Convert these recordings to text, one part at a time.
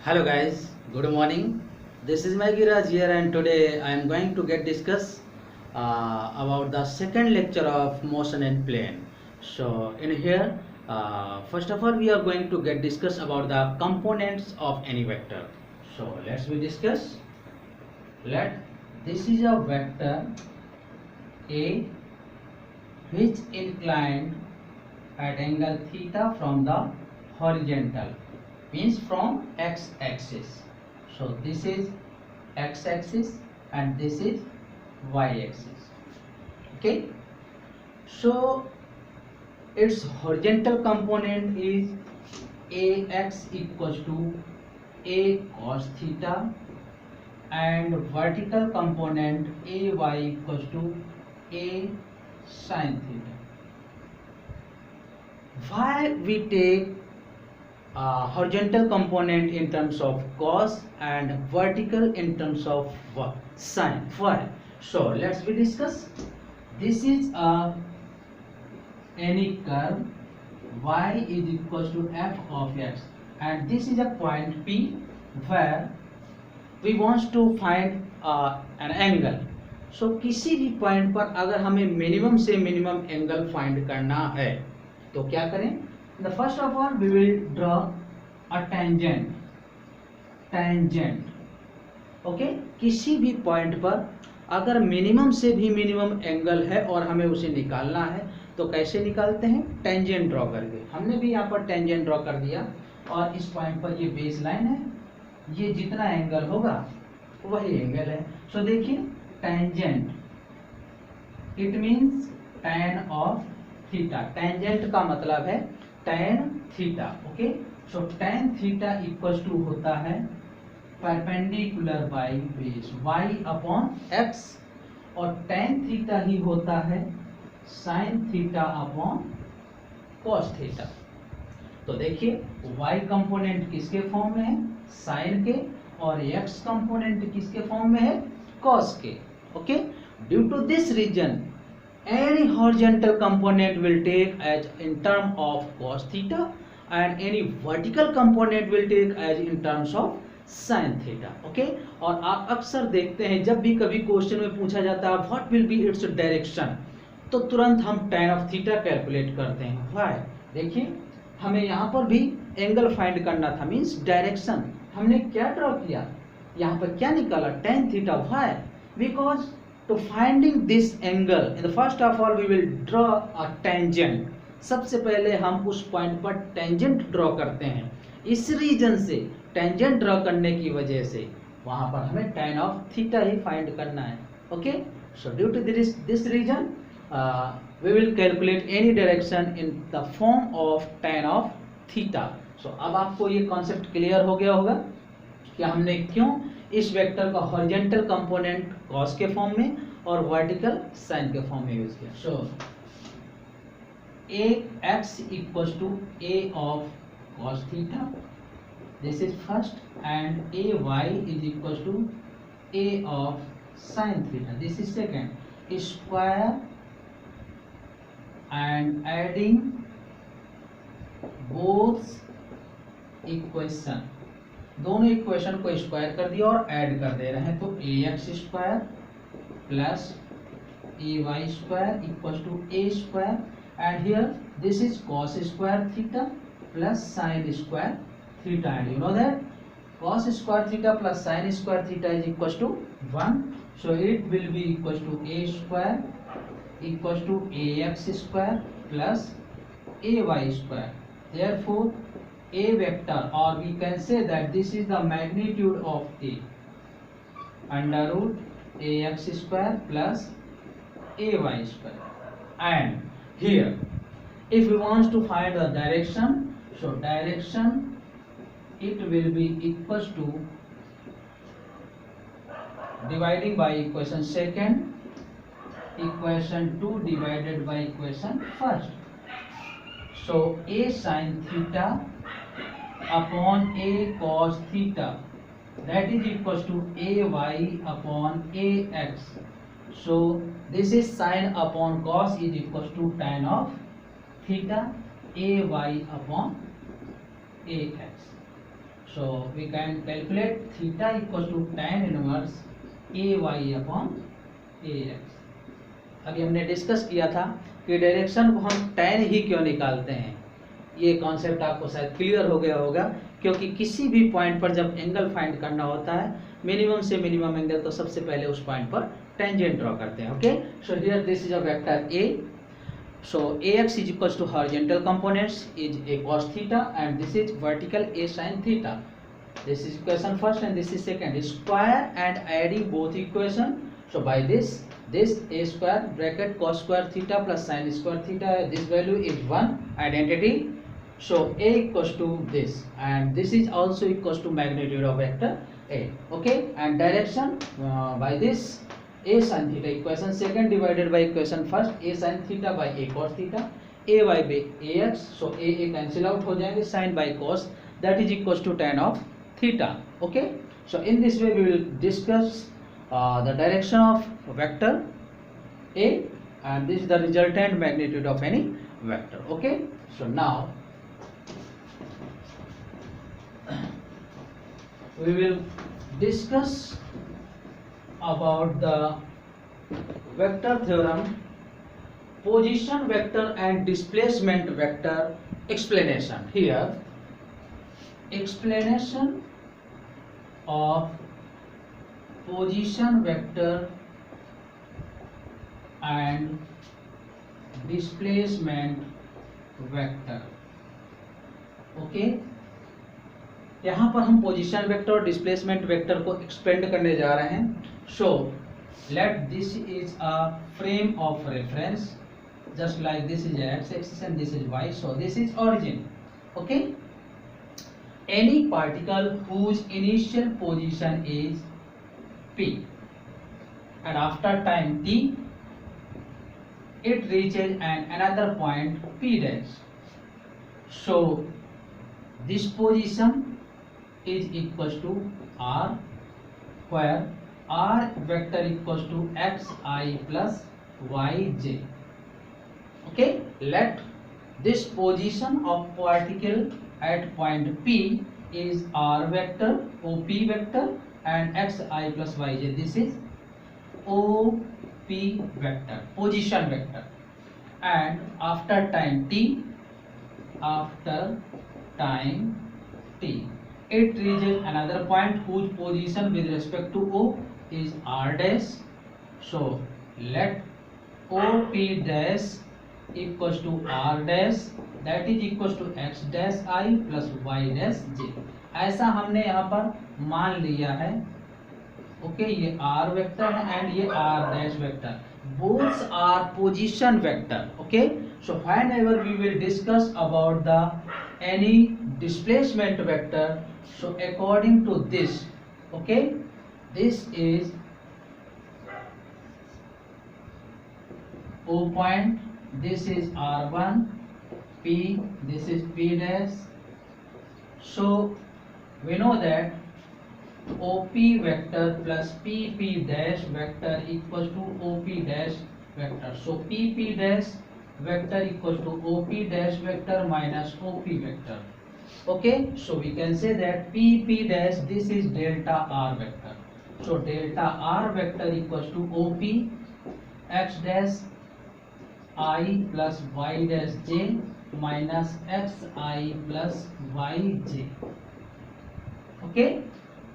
Hello guys, good morning. This is Maggie Raj here, and today I am going to get discuss about the second lecture of motion and plane. So in here, first of all, we are going to get discuss about the components of any vector. So let's we discuss. Let this is a vector A which inclined at angle theta from the horizontal, means from x-axis. So this is x-axis and this is y-axis. Okay, so its horizontal component is ax equals to a cos theta, and vertical component ay equals to a sin theta. Why we take horizontal component in terms of cos and vertical in terms of sine? Why? So let's we discuss. This is any curve y is equals to f of x, and this is a point P where we want to find an angle. So किसी भी point पर अगर हमें minimum से minimum angle find करना है तो क्या करें? The first of all we will draw a tangent. Okay, किसी भी पॉइंट पर अगर मिनिमम से भी मिनिमम एंगल है और हमें उसे निकालना है तो कैसे निकालते हैं? टेंजेंट ड्रॉ करके. हमने भी यहाँ पर टेंजेंट ड्रॉ कर दिया और इस पॉइंट पर ये बेस लाइन है, ये जितना एंगल होगा वही एंगल है. सो देखिए, tangent it means tan of theta. Tangent का मतलब है tan theta. Okay, so tan theta equals to होता है perpendicular by base y upon x, और tan थीटा ही होता है sin theta upon cos theta. तो देखिए, y कंपोनेंट किसके फॉर्म में है? साइन के, और x कंपोनेंट किसके फॉर्म में है? cos के. Okay, due to this reason any horizontal component will take as in term of cos theta, and any vertical component will take as in terms of sin theta. Okay, और आप अक्सर देखते हैं जब भी कभी क्वेश्चन में पूछा जाता है what will be its direction, तो तुरंत हम tan ऑफ थीटा कैलकुलेट करते हैं. व्हाई? देखिए, हमें यहाँ पर भी एंगल फाइंड करना था, मींस डायरेक्शन. हमने क्या ड्रॉ किया? यहाँ पर क्या निकाला? tan theta. Why? Because to finding this angle, in the first of all we will draw a tangent. सबसे पहले हम उस पॉइंट पर टेंजेंट ड्रॉ करते हैं. इस रीजन से, टेंजेंट ड्रॉ करने की वजह से वहां पर हमें tan ऑफ थीटा ही फाइंड करना है. Okay, so due to this reason we will calculate any direction in the form of tan of theta. So अब आपको ये कॉन्सेप्ट क्लियर हो गया होगा कि हमने क्यों इस वेक्टर का हॉरिजॉन्टल कंपोनेंट cos के फॉर्म में और वर्टिकल sin के फॉर्म में यूज किया. So ax equals to a of cos theta, this is first, and ay is equals to a of sin theta, this is second. Square and adding both equation, दोनों equation को square कर दिया और add कर दे रहे हैं. तो ax square plus ay square equals to a square, and here this is cos square theta plus sin square theta, and you know that cos square theta plus sin square theta is equals to 1. So it will be equals to a square equals to ax square plus ay square. Therefore a vector, or we can say that this is the magnitude of a, under root ax square plus ay square. And here if we want to find the direction, so direction it will be equals to dividing by equation second, equation 2 divided by equation first. So a sin theta upon a cos theta, that is equals to ay upon ax. So this is sin upon cos is equals to tan of theta ay upon ax. So we can calculate theta equals to tan inverse ay upon ax. अभी हमने discuss किया था कि direction को हम tan ही क्यों निकालते हैं। ये कॉन्सेप्ट आपको शायद क्लियर हो गया होगा, क्योंकि किसी भी पॉइंट पर जब एंगल फाइंड करना होता है मिनिमम से मिनिमम एंगल, तो सबसे पहले उस पॉइंट पर टेंजेंट ड्रॉ करते हैं। Okay, so here this is a vector a. So ax is equals to horizontal components is a cos theta and this is vertical a sin theta. This is equation first and this is second. Square and adding both equation. So by this a square bracket cos square theta plus sin square theta, this value is 1 identity. So a equals to this and this is also equals to magnitude of vector a. Okay, and direction by this a sin theta equation second divided by equation first, a sin theta by a cos theta, a y by ax. So a cancel out हो जाएंगे, sin by cos that is equals to tan of theta. Okay, so in this way we will discuss the direction of vector a and this is the resultant magnitude of any vector. Okay, so now we will discuss about the vector theorem, position vector and displacement vector explanation. Here explanation of position vector and displacement vector. Okay, यहाँ पर हम position vector और displacement vector को expand करने जा रहे हैं. So let this is a frame of reference, just like this is X axis and this is Y. So this is origin. Okay, any particle whose initial position is p and after time t it reaches another point p dash. So this position is equals to r, where r vector equals to xi plus yj. Okay, let this position of particle at point p is r vector, op vector and xi plus yj. This is op vector, position vector, and after time t it reaches another point whose position with respect to o is r dash. So let op dash equals to r dash, that is equals to x dash I plus y dash j. ऐसा हमने यहाँ पर मान लिया है. Okay, ये r vector है and ये r dash vector, both are position vector. Okay, so whenever we will discuss about the any displacement vector, so according to this, okay, this is o point, this is r1 p, this is p dash. So we know that OP vector plus PP dash vector equals to OP dash vector. So PP dash vector equals to OP dash vector minus OP vector. Okay, so we can say that PP dash, this is delta R vector. So delta R vector equals to OP x dash I plus y dash j minus xi plus yj. Okay,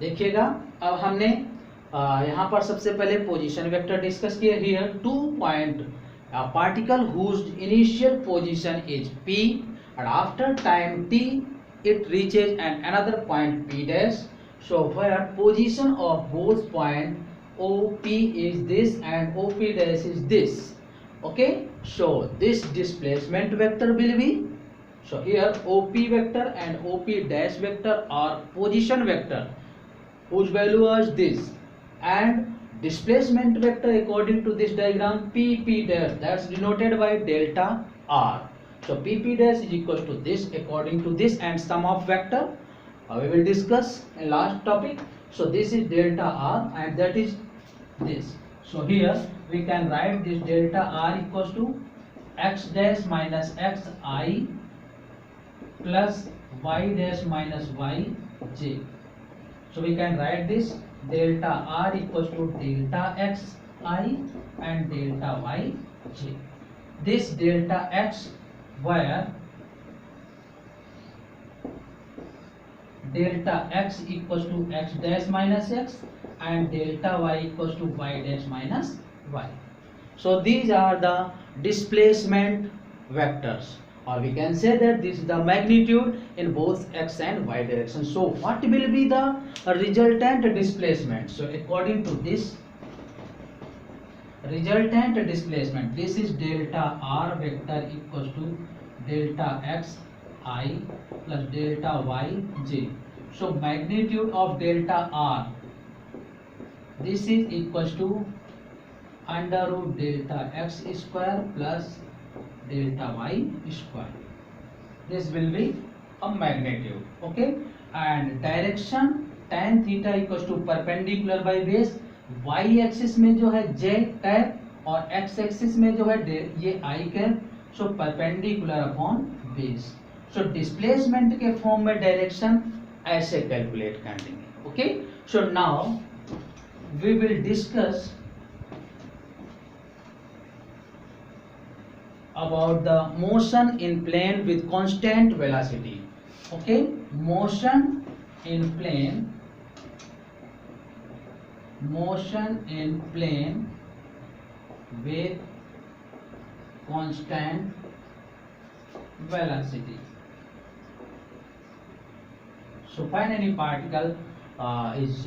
देखिएगा अब हमने यहाँ पर सबसे पहले position vector discuss किया. Here 2 point particle whose initial position is p and after time t it reaches another point p dash. So where position of both point OP is this and OP dash is this. Okay, so this displacement vector will be, so here OP vector and OP dash vector are position vector whose value is this, and displacement vector according to this diagram PP dash, that's denoted by delta R. So PP dash is equals to this according to this, and sum of vector we will discuss in last topic. So this is delta R and that is this. So here we can write this delta R equals to x dash minus xi plus y dash minus y j. So we can write this delta r equals to delta x I and delta y j. This delta x where delta x equals to x dash minus x and delta y equals to y dash minus y. So these are the displacement vectors, or we can say that this is the magnitude in both x and y direction. So what will be the resultant displacement? So according to this resultant displacement, this is delta r vector equals to delta x I plus delta y j. So magnitude of delta r, this is equals to under root delta x square plus delta y square. This will be a magnitude. Okay, and direction tan theta equals to perpendicular by base. y axis में जो है j cap और x axis में जो है ये i cap. So perpendicular upon base. So displacement के form में डायरेक्शन ऐसे कैलकुलेट कर देंगे. Okay, so now we will discuss about the motion in plane with constant velocity. Okay, motion in plane with constant velocity. So find any particle is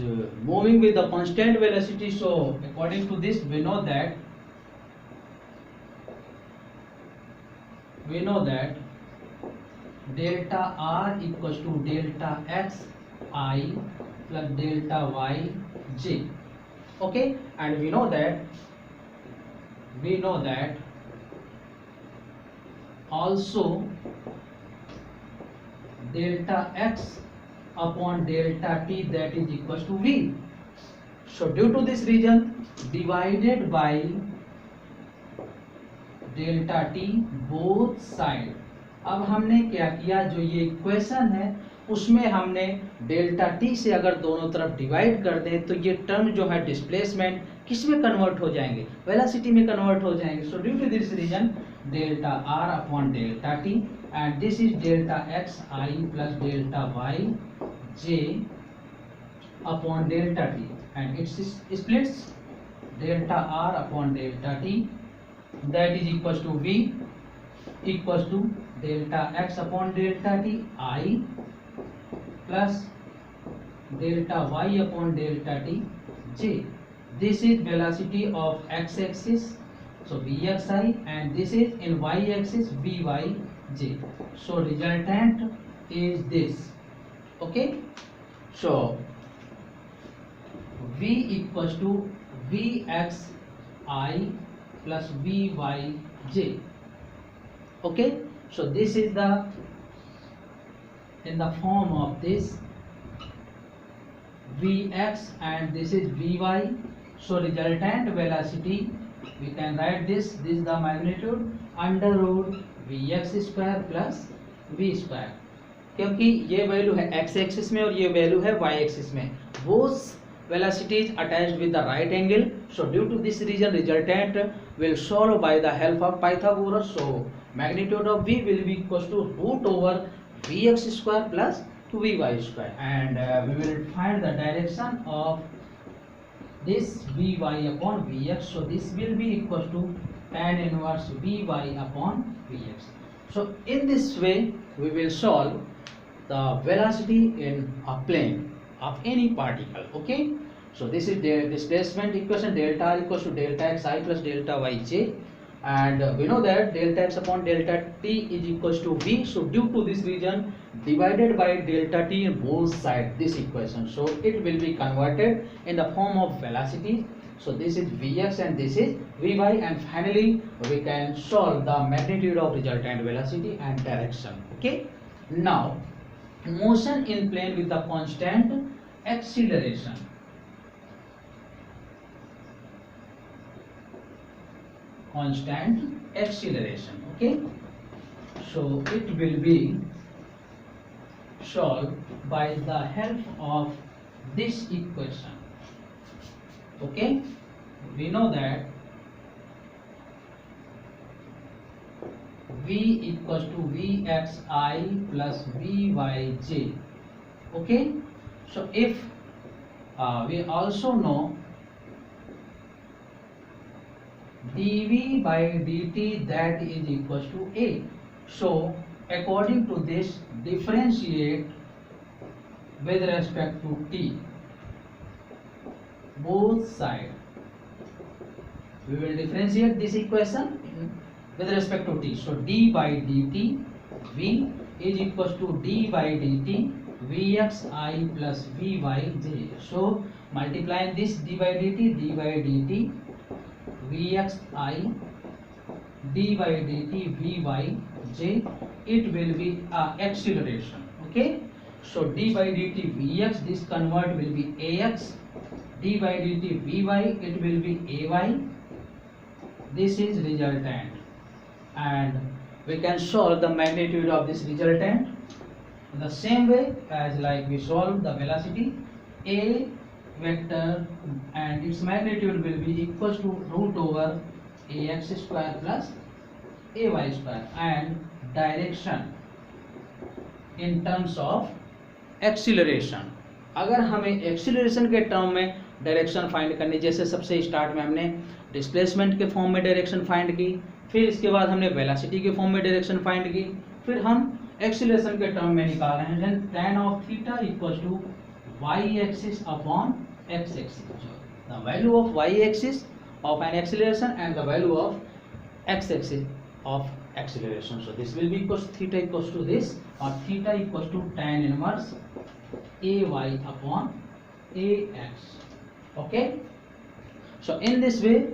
moving with the constant velocity. So according to this we know that delta r equals to delta x I plus delta y j. Okay, and we know that also delta x upon delta t, that is equals to v. So due to this reason divided by delta T both side. अब हमने क्या किया, जो ये equation है उसमें हमने delta T से अगर दोनों तरफ डिवाइड कर दें तो ये टर्म जो है डिस्प्लेसमेंट किस में कन्वर्ट हो जाएंगे, वेलोसिटी में कन्वर्ट हो जाएंगे. So due to this reason delta R upon delta T and this is delta X I plus delta Y J upon delta T and it's splits delta R upon delta T, that is equals to v equals to delta x upon delta t I plus delta y upon delta t j. This is velocity of x axis, so vxi, and this is in y axis vyj. So resultant is this. Okay, so v equals to vxi plus vyj. Okay, so this is the in the form of this vx and this is vy. So resultant velocity we can write this is the magnitude under root vx square plus v square. क्योंकि ये value है x axis में और ये value है y axis में, both velocity is attached with the right angle. So due to this reason resultant will solve by the help of Pythagoras. So magnitude of v will be equals to root over vx square plus 2vy square, and we will find the direction of this vy upon vx. So this will be equals to tan inverse vy upon vx. So in this way we will solve the velocity in a plane of any particle. Okay, so this is the displacement equation, delta r equals to delta x I plus delta y j, and we know that delta x upon delta t is equals to v. So due to this reason divided by delta t in both sides this equation, so it will be converted in the form of velocity. So this is vx and this is vy, and finally we can solve the magnitude of resultant velocity and direction. Okay, now motion in plane with the constant acceleration. Constant acceleration. Okay, so it will be solve by the help of this equation. Okay, we know that v equals to vxi plus vyj. Okay, so if we also know dv by dt, that is equals to a. So according to this, differentiate with respect to t, both side. We will differentiate this equation with respect to t. So d by dt v is equals to d by dt vxi plus vyj. So multiplying this d by dt vxi d by dt vyj, it will be acceleration. Okay, so d by dt vx, this convert will be ax, d by dt vy, it will be ay. This is resultant, and we can solve the magnitude of this resultant in the same way as like we solve the velocity. A vector and its magnitude will be equals to root over ax square plus ay square, and direction in terms of acceleration. अगर हमें acceleration के term में direction find करनी, जैसे सबसे start में हमने displacement के फॉर्म में डायरेक्शन फाइंड की, फिर इसके बाद हमने वेलोसिटी के फॉर्म में डायरेक्शन फाइंड की, फिर हम एक्सीलरेशन के टर्म में निकाल रहे हैं tan of theta equals to y axis upon x axis. The value of y axis of an acceleration and the value of x axis of acceleration. So this will be equals to theta equals to this, or theta equals to tan inverse ay upon ax. Okay, so in this way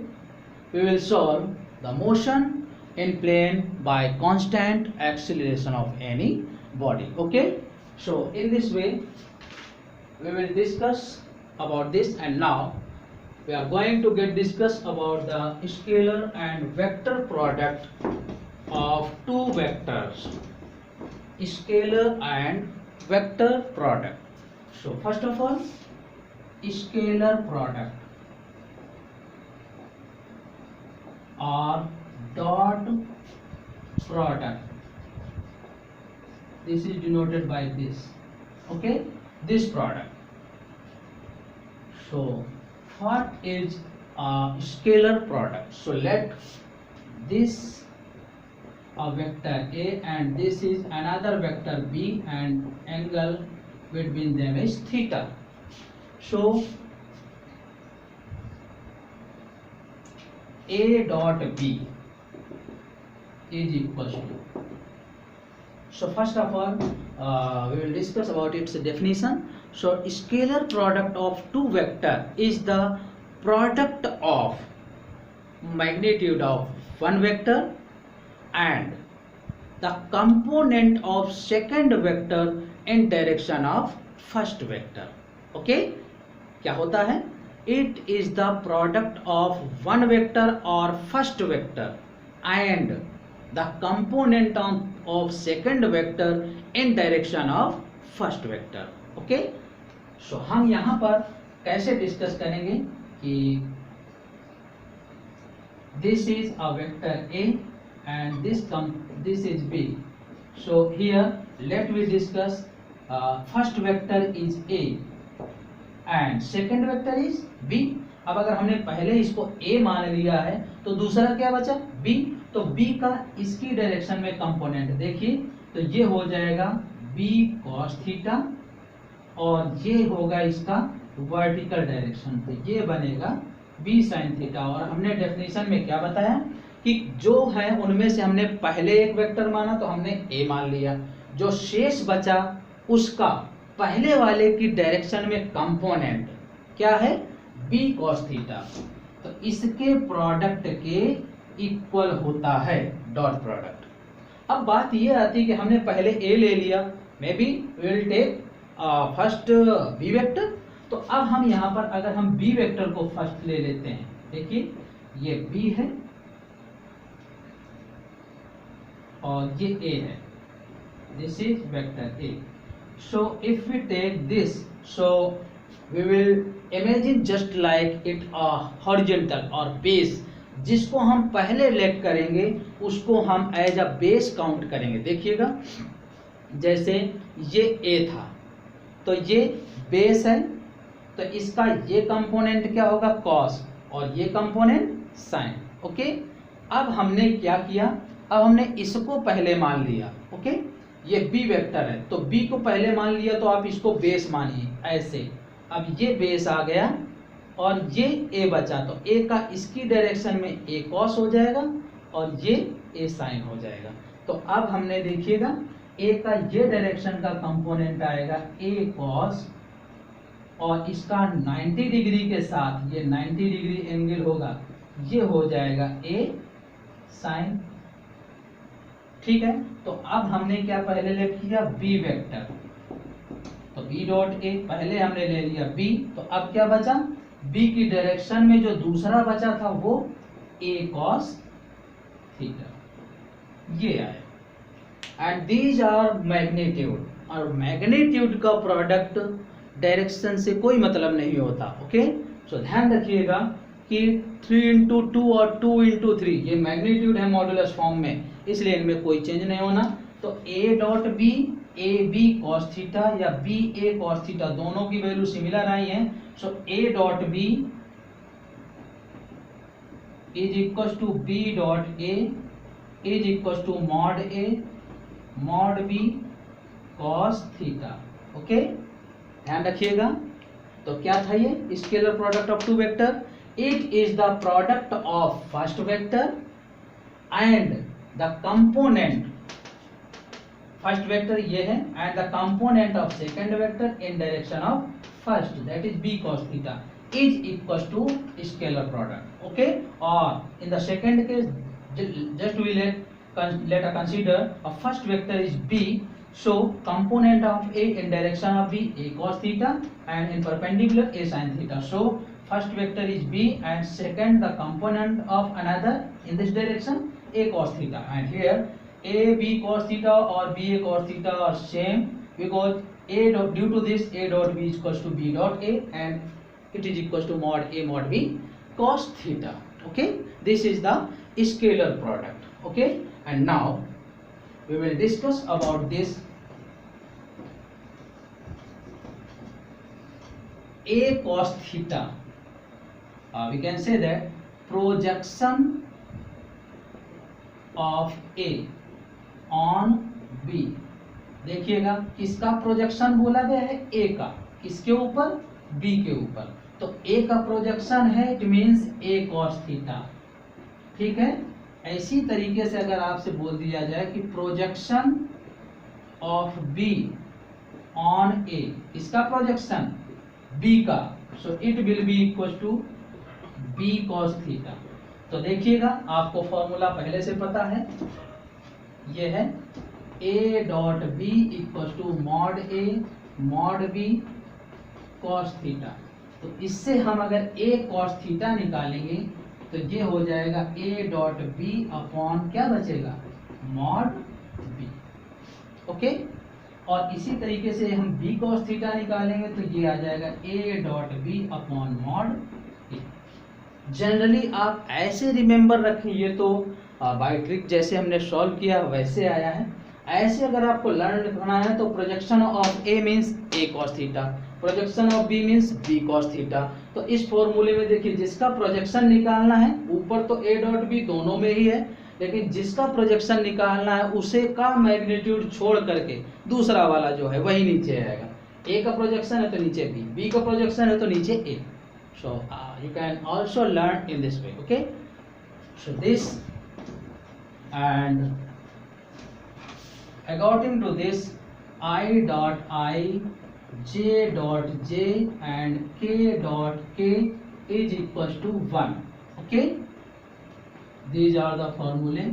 we will solve the motion in plane by constant acceleration of any body. Okay, so in this way we will discuss about this, and now we are going to discuss about the scalar and vector product of two vectors, scalar and vector product. So first of all, scalar product or dot product, this is denoted by this. Okay, this product. So what is a scalar product? So let this a vector a and this is another vector b, and angle between them is theta. So a dot b is equals to, so first of all we will discuss about its definition. So scalar product of two vector is the product of magnitude of one vector and the component of second vector in direction of first vector. Okay, क्या होता है? It is the product of one vector or first vector and the component of second vector in direction of first vector. Okay, so हम यहाँ पर कैसे discuss करेंगे कि this is a vector a and this is b. So here let me discuss first vector is a and second vector is b. अब अगर हमने पहले इसको a मान लिया है तो दूसरा क्या बचा? b. तो b का इसकी डायरेक्शन में कंपोनेंट देखिए, तो ये हो जाएगा b cos थीटा और ये होगा इसका वर्टिकल डायरेक्शन, तो ये बनेगा b sin थीटा। और हमने डेफिनेशन में क्या बताया कि जो है उनमें से हमने पहले एक वेक्टर माना तो हमने a मान लिया, जो शेष बचा उसका पहले वाले की डायरेक्शन में कंपोनेंट क्या है? b cos थीटा, तो इसके प्रोडक्ट के इक्वल होता है डॉट प्रोडक्ट। अब बात ये आती है कि हमने पहले a ले लिया, maybe will take first b vector, तो अब हम यहाँ पर अगर हम b वेक्टर को फर्स्ट ले लेते हैं, देखिए ये b है और ये a है, this is vector a। So if we take this, so we will imagine just like it a horizontal or base, जिसको हम पहले लेट करेंगे उसको हम एज अ बेस काउंट करेंगे। देखिएगा जैसे ये ए था तो ये बेस है, तो इसका ये कंपोनेंट क्या होगा कॉस और ये कंपोनेंट साइन। ओके, अब हमने क्या किया, अब हमने इसको पहले मान लिया। ओके, ये बी वेक्टर है तो बी को पहले मान लिया तो आप इसको बेस मानिए ऐसे। अब ये बेस आ गया और ये ए बचा तो ए का इसकी डायरेक्शन में ए कॉस हो जाएगा और ये ए साइन हो जाएगा। तो अब हमने देखिएगा ए का ये डायरेक्शन का कंपोनेंट आएगा ए कॉस और इसका 90 डिग्री के साथ ये 90 डिग्री एंगल होगा, ये हो जाएगा ए साइन। ठीक है, तो अब हमने क्या पहले लेट किया बी वेक्टर, तो बी डॉट ए पहले हमने ले लिया बी, तो अब क्या बचा बी की डायरेक्शन में जो दूसरा बचा था वो ए कॉस थीटा, ये आया। एंड दीज आर मैग्नीट्यूड, और मैग्नीट्यूड का प्रोडक्ट डायरेक्शन से कोई मतलब नहीं होता। ओके, सो ध्यान रखिएगा कि 3 इंटू 2 और 2 इंटू 3 ये मैग्नीट्यूड है मॉडुलस फॉर्म में, इसलिए इनमें कोई चेंज नहीं होना। तो A dot B A B cos theta या बी ए कॉस थीटा दोनों की वैल्यू सिमिलर आई है। So A dot B is equal to B dot A is equal to mod B cos theta. Okay, ध्यान रखिएगा। तो क्या था ये scalar product of two vector, it is the product of first vector and the component, first vector ये है and the component of second vector in direction of first that is B cos theta is equal to scalar product. Okay, और in the second case just we let us consider a first vector is b, so component of a in direction of b a cos theta and in perpendicular a sin theta, so first vector is b and second the component of another in this direction a cos theta, and here a b cos theta or b a cos theta are same because a dot, due to this a dot b is equals to b dot a and it is equals to mod a mod b cos theta. Okay, this is the scalar product. Okay, and now we will discuss about this a cos theta. We can say that projection of a on b, देखिएगा किसका projection बोला गया है a का, किसके ऊपर b के ऊपर, तो a का प्रोजेक्शन है it means a cos theta. ठीक है, ऐसी तरीके से अगर आपसे बोल दिया जाए कि projection of b on a, इसका प्रोजेक्शन b का, so it will be equal to b cos theta. तो देखिएगा आपको फॉर्मूला पहले से पता है, ये है a dot b equal to mod b cos theta. तो इससे हम अगर a cos थीटा निकालेंगे तो ये हो जाएगा a डॉट बी अपॉन क्या बचेगा मॉड b। ओके, और इसी तरीके से हम b cos थीटा निकालेंगे तो ये आ जाएगा a dot B upon mod a। Generally आप ऐसे रिमेंबर रखें, ये तो बाय ट्रिक जैसे हमने सॉल्व किया वैसे आया है। ऐसे अगर आपको लर्न करना है तो projection of a means a cos theta, projection of b means b cos theta. तो इस फॉर्मूले में देखिए जिसका प्रोजेक्शन निकालना है, ऊपर तो a डॉट b दोनों में ही है, लेकिन जिसका प्रोजेक्शन निकालना है उसे का मैग्नीट्यूड छोड़ करके दूसरा वाला जो है वही नीचे आएगा। a का प्रोजेक्शन है तो नीचे b का प्रोजेक्शन है तो नीचे a। So you can also learn in this way. Okay, so this and according to this I dot I, J dot J and K dot K is equals to 1. Okay, these are the formulae,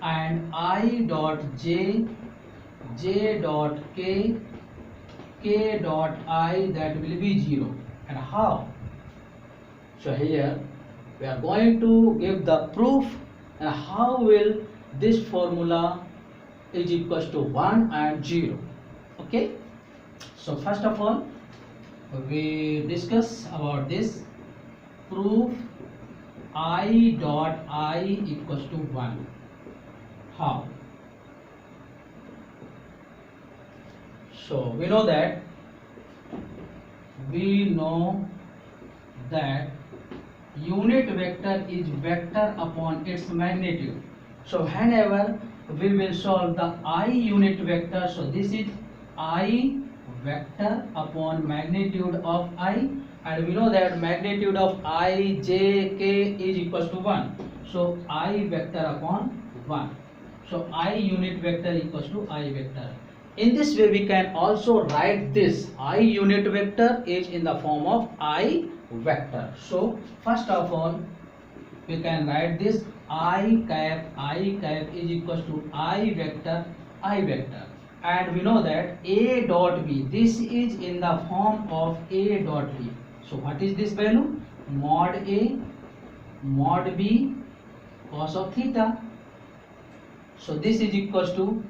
and I dot J, J dot K, K dot I, that will be 0. And how? So here we are going to give the proof and how will this formula is equals to 1 and 0. Okay. Okay, so first of all we discuss about this. Prove I dot I equals to 1. How? So we know that unit vector is vector upon its magnitude. So whenever we will solve the I unit vector, so this is I vector upon magnitude of I, and we know that magnitude of I, j, k is equals to 1. So I vector upon 1. So I unit vector equals to I vector. In this way we can also write this I unit vector is in the form of I vector. So first of all we can write this I cap is equals to I vector, and we know that A dot B, this is in the form of A dot B. So what is this value? Mod A mod B cos of theta. So this is equals to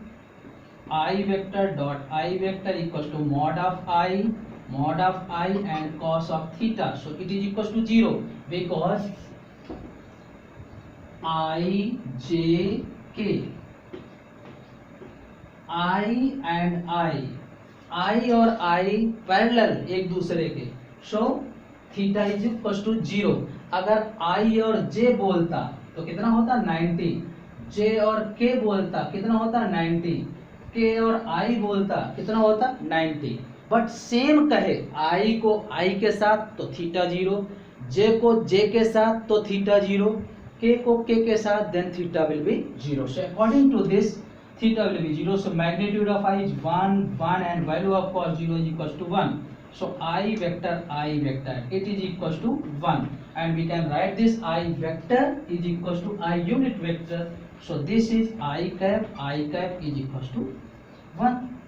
I vector dot I vector equals to mod of I and cos of theta. So it is equals to 0 because I, j, k, I and I और I parallel एक दूसरे के. So theta is equal to 0. अगर I और J बोलता तो कितना होता 90, J और K बोलता कितना होता 90, K और I बोलता कितना होता 90. बट सेम कहे I को I के साथ तो थीटा 0, J को J के साथ तो थीटा 0, K को K के साथ then theta will be 0. So according to this theta will be 0. So magnitude of I is 1 and value of cos 0 is equals to 1. So I vector it is equals to 1, and we can write this I vector is equals to I unit vector. So this is I cap is equals to 1,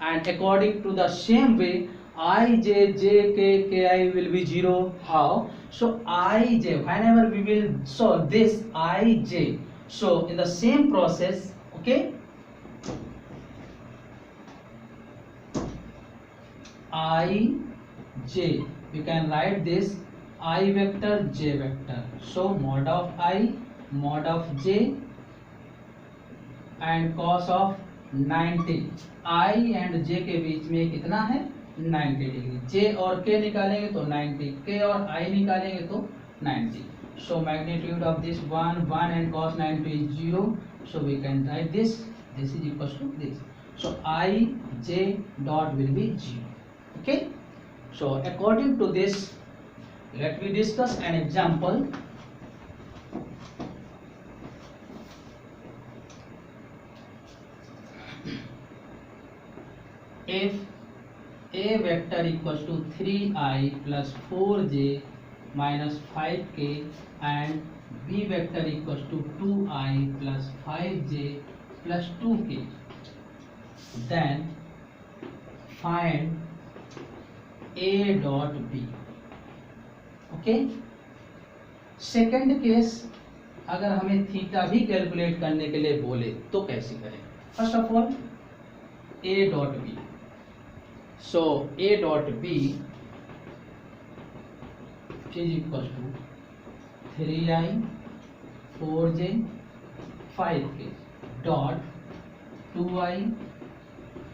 and according to the same way I, j, k, ki will be 0. How? So I, j, whenever we will solve this I, j, so in the same process, okay, I, j, we can write this I vector, j vector. So mod of I, mod of j, and cos of 90. I and j के बीच में कितना है 90 degree. J और K निकालेंगे तो 90, K और I निकालेंगे तो 90. So magnitude of this 1 and cos 90 is 0. So we can write this is equals to this. So I, j dot will be 0. Okay. So according to this, let me discuss an example. If A vector equals to 3i plus 4j minus 5k and B vector equals to 2i plus 5j plus 2k, then find A dot B. Okay. Second case अगर हमें theta भी calculate करने के लिए बोले तो कैसे करें? First of all A dot B. So A dot B is equals to 3i 4j 5k dot 2i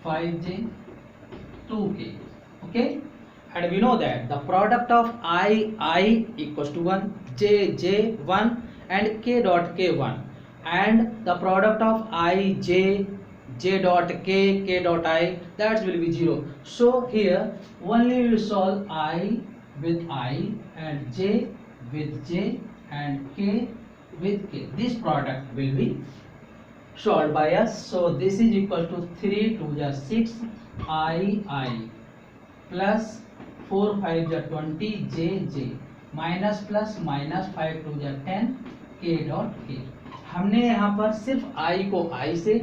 5j 2k. Okay, and we know that the product of I equals to 1, j 1 and k dot k 1, and the product of I j dot k dot I, that will be 0. So here only we will solve I with I and j with j and k with k. This product will be solved by us. So this is equal to 3 2 is 6 I plus 4 5 is 20 j minus plus minus 5 2 is 10 k dot k. हमने यहाँ पर सिर्फ I को I से,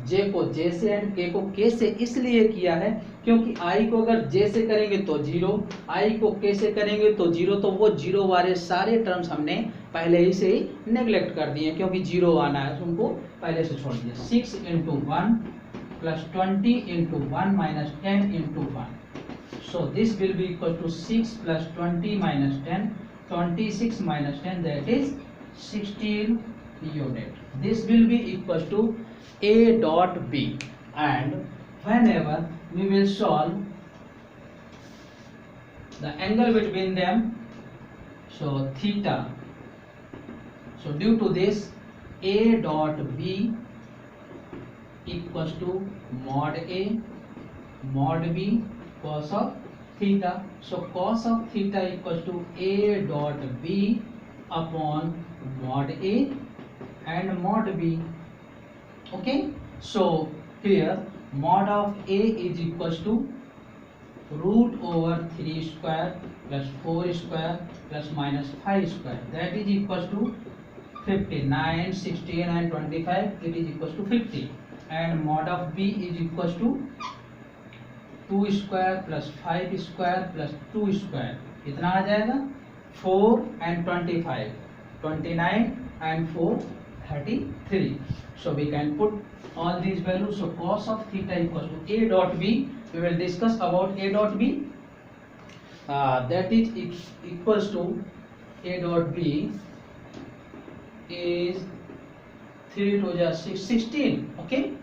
J को J से and K को K से इसलिए किया है क्योंकि I को अगर J से करेंगे तो 0, I को K से करेंगे तो 0, तो वो 0 वाले सारे टर्म्स हमने पहले ही से ही नेग्लेक्ट कर दिए क्योंकि 0 आना है तो उनको पहले से छोड़ दिया. 6 into 1 plus 20 into 1 minus 10 into 1. So this will be equal to 6 plus 20 minus 10, 26 minus 10, that is 16 unit. This will be equal to A dot B, and whenever we will solve the angle between them, so theta, so due to this A dot B equals to mod A mod B cos of theta. So cos of theta equals to A dot B upon mod A and mod B. Okay, so here mod of A is equals to root over 3 square plus 4 square plus minus 5 square, that is equals to 59, 16 and 25, it is equals to 50, and mod of B is equals to 2 square plus 5 square plus 2 square, कितना आ जाएगा 4 and 25, 29 and 4 33. So we can put all these values. So cos of theta equals to A dot B. We will discuss about A dot B. That is equals to A dot B is 3 to the 16. Okay.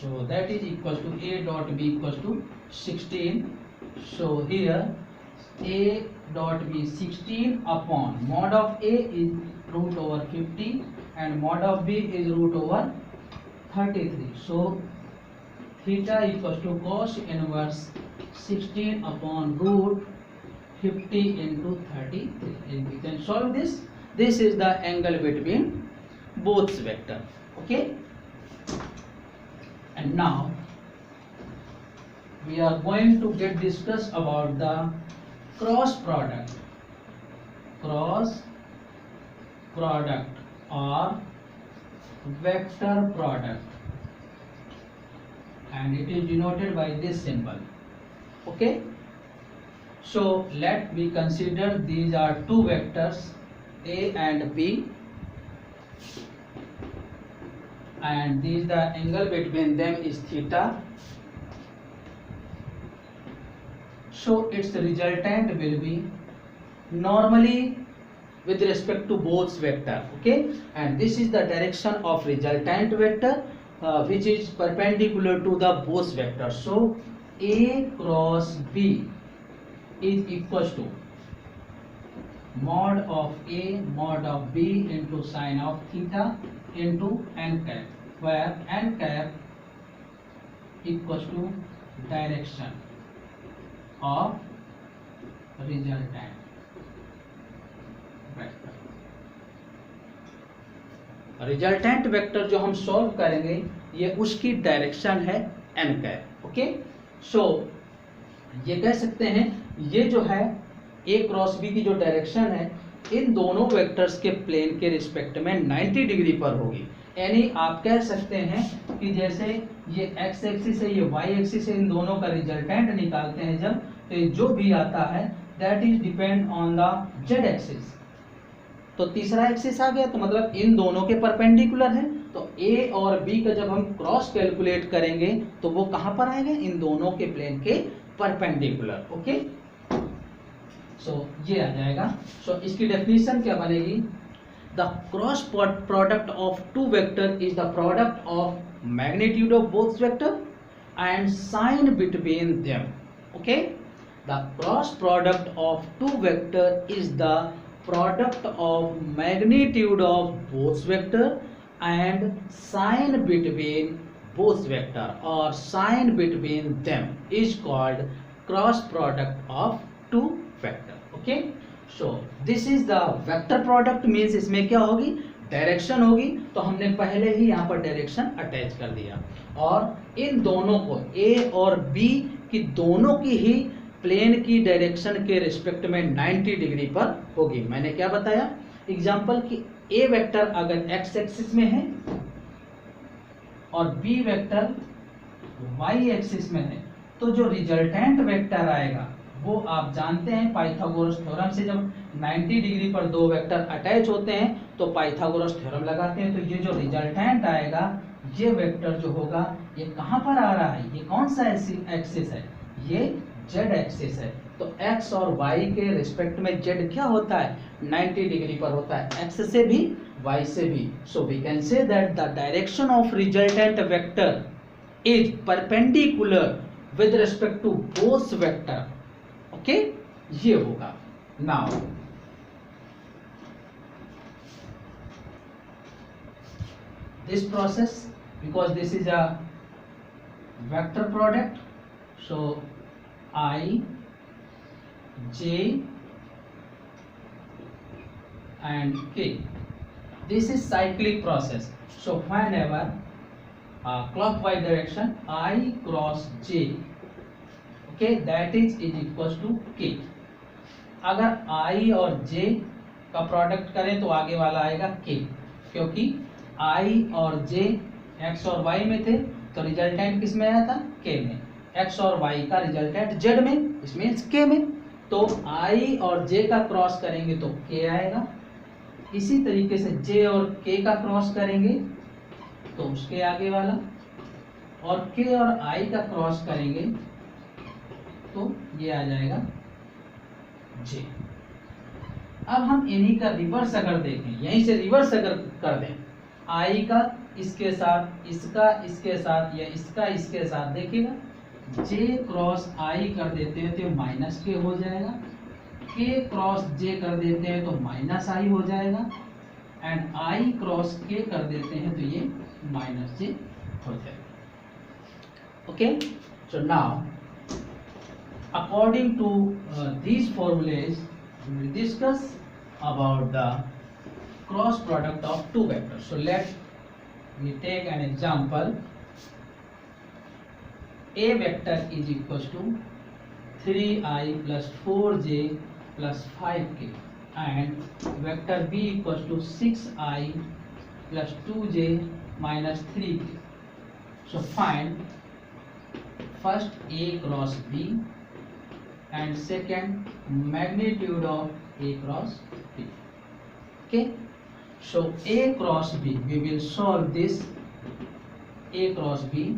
So that is equals to A dot B equals to 16. So here A dot B 16 upon mod of A is root over 50 and mod of B is root over 33. So theta equals to cos inverse 16 upon root 50 into 33. And we can solve this. This is the angle between both vector. Okay. And now we are going to discuss about the cross product or vector product, and it is denoted by this symbol. Okay, so let me consider these are two vectors A and B, and these the angle between them is theta. So its resultant will be normally with respect to both vector. Okay, and this is the direction of resultant vector which is perpendicular to the both vectors. So A cross B is equals to mod of A mod of B into sine of theta into n cap, where n cap equals to direction of resultant vector. Resultant vector जो हम solve करेंगे ये उसकी direction है n cap. Okay, सो ये कह सकते हैं ये जो है A क्रॉस B की जो डायरेक्शन है इन दोनों वेक्टर्स के प्लेन के रिस्पेक्ट में 90 डिग्री पर होगी. यानी आप कह सकते हैं कि जैसे ये x एक्सिस है ये y एक्सिस है, इन दोनों का रिजल्टेंट निकालते हैं जब, तो जो भी आता है that is depend on the z axis. तो तीसरा एक्सिस आ गया, तो मतलब इन दोनों के परपेंडिकुलर है. तो A और B का जब हम क्रॉस कैलकुलेट करेंगे तो वो कहां पर आएगा, इन दोनों के प्लेन के परपेंडिकुलर. ओके, सो ये आ जाएगा. सो इसकी डेफिनेशन क्या बनेगी, the cross product of two vector is the product of magnitude of both vector and sine between them. Okay, the cross product of two vector is the product of magnitude of both vector and sign between both vector or sign between them is called cross product of two vector. Okay, so this is the vector product means इसमें क्या होगी, direction होगी. तो हमने पहले ही यहाँ पर direction attach कर दिया और इन दोनों को A और B की दोनों की ही प्लेन की डायरेक्शन के रिस्पेक्ट में 90 डिग्री पर होगी. मैंने क्या बताया एग्जांपल कि A वेक्टर अगर x एक्सिस में है और B वेक्टर y एक्सिस में है तो जो रिजल्टेंट वेक्टर आएगा वो आप जानते हैं पाइथागोरस थ्योरम से, जब 90 डिग्री पर दो वेक्टर अटैच होते हैं तो पाइथागोरस थ्योरम लगाते हैं. तो ये जो रिजल्टेंट आएगा ये वेक्टर जो होगा ये कहाँ पर आ रहा है, ये कौन सा एक्सिस है, ये जेड एक्सिस है। तो एक्स और वाई के रिस्पेक्ट में जेड क्या होता है, 90 डिग्री पर होता है, एक्स से भी वाई से भी। So we can say that the direction of resultant vector is perpendicular with respect to both vector. Okay, ये होगा। Now this process, because this is a vector product, so I, J and K, this is cyclic process. So whenever clockwise direction I cross J, okay, that is equals to K. अगर I और J का product करें तो आगे वाला आएगा K, क्योंकि I और J x और y में थे तो रिजल्टेंट किस में आया था, K में। x और y का रिजल्टेंट Z में, इसमें K में। तो I और J का क्रॉस करेंगे तो K आएगा। इसी तरीके से J और K का क्रॉस करेंगे तो उसके आगे वाला, और K और I का क्रॉस करेंगे तो ये आ जाएगा J। अब हम इन्हीं का रिवर्स अगर देखें, यहीं से रिवर्स अगर कर दें, आई का इसके साथ, इसका इसके साथ, या इसका इसके साथ, देखिएगा जे क्रॉस आई कर देते हैं तो माइनस के हो जाएगा, के क्रॉस जे कर देते हैं तो माइनस आई हो जाएगा, एंड आई क्रॉस के कर देते हैं तो ये माइनस जे हो जाएगा। Okay, so now according to these formulas we will discuss about the cross product of two vectors. So let me take an example. A vector is equals to 3i plus 4j plus 5k, and vector B equals to 6i plus 2j minus 3k. So find first A cross B and second magnitude of A cross B. Okay, so A cross B, we will solve this A cross B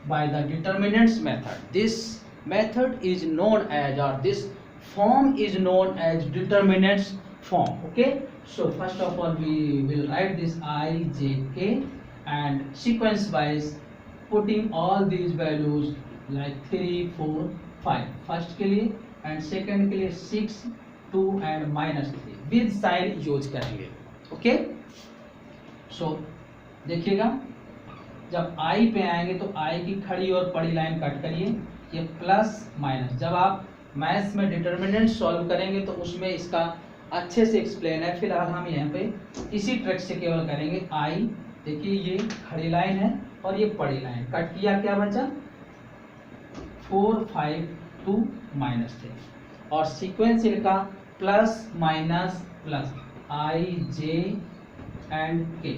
by the determinants method. This method is known as, or this form is known as determinants form. Okay, so first of all we will write this I, J, K, and sequence wise putting all these values like 3, 4, 5 first के लिए, and second के लिए 6, 2 and -3 with sign use करेंगे। Okay, सो देखिएगा जब आई पे आएंगे तो आई की खड़ी और पड़ी लाइन कट करिए, ये प्लस माइनस। जब आप मैथ्स में डिटर्मिनेंट सॉल्व करेंगे तो उसमें इसका अच्छे से एक्सप्लेन है, फिलहाल हम यहाँ पे इसी ट्रिक से केवल करेंगे। आई देखिए ये खड़ी लाइन है और ये पड़ी लाइन, कट किया, क्या बचा 4, 5, 2, -3, और सीक्वेंस इनका plus minus plus I, J and के,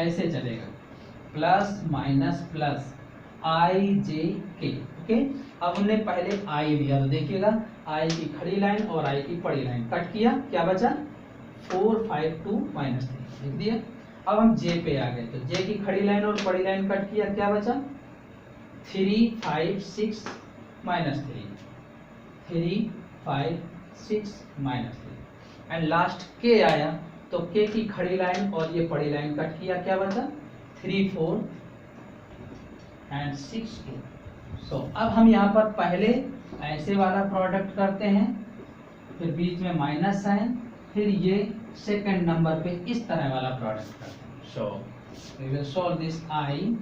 ऐसे चलेगा, प्लस माइनस प्लस आई, जे, के। ओके, अब हमने पहले आई लिया तो देखिएगा आई की खड़ी लाइन और आई की पड़ी लाइन, कट किया, क्या बचा 4, 5, 2, -3 लिख दिया। अब हम जे पे आ गए तो जे की खड़ी लाइन और पड़ी लाइन कट किया, क्या बचा 3, 5, 6, -3, 3, 5, 6, -3, एंड लास्ट के आया तो के की खड़ी लाइन और ये पड़ी लाइन कट किया, क्या बचा 3, 4 एंड 6, 2। सो अब हम यहाँ पर पहले ऐसे वाला प्रोडक्ट करते हैं, फिर बीच में माइनस साइन, फिर ये सेकंड नंबर पे इस तरह वाला प्रोडक्ट करते हैं। So we will solve this I,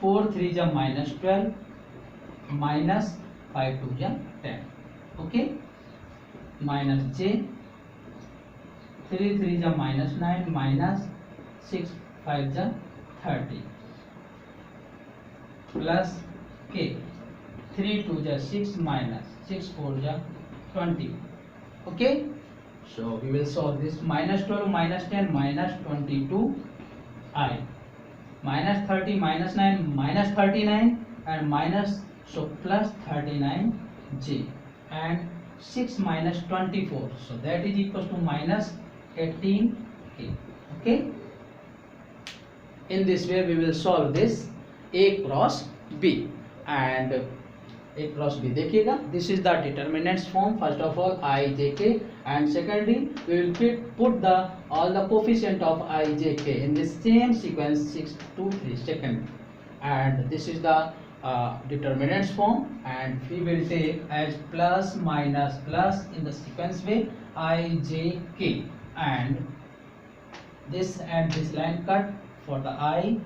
4, 3 जा -12, -5, 2 जा 10, ओके, माइनस जे, 3, 3 जा -9, -6, 5 जा 30, प्लस के, 3, 2 जा 6, -6, 4 जा 20, okay. So we will solve this, -12, -10, -22 I, -30, -9, -39 and minus, so plus 39 j, and 6 minus 24, so that is equals to -18 k. Okay, In this way we will solve this A cross B. And A cross B, देखिएगा, this is the determinants form. First of all I, J, K, and secondly we will put the all the coefficient of I, J, K in this same sequence 6, 2, 3 second, and this is the determinants form, and we will take as plus minus plus in the sequence way I, J, K, and this and this line cut for the I,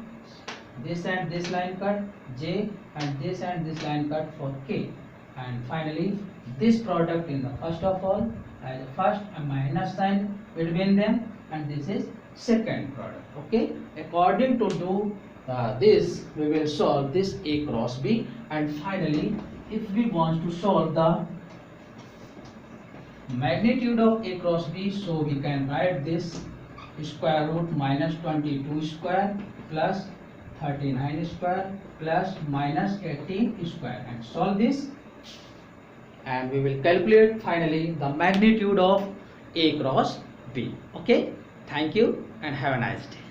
this and this line cut J, and this and this line cut for K, and finally this product in the first of all as first a minus sign between them, and this is second product. Okay, according to do this we will solve this A cross B, and finally if we want to solve the magnitude of A cross B, so we can write this square root minus 22 square plus 39 square plus minus 18 square, and solve this, and we will calculate finally the magnitude of A cross B. Okay, thank you and have a nice day.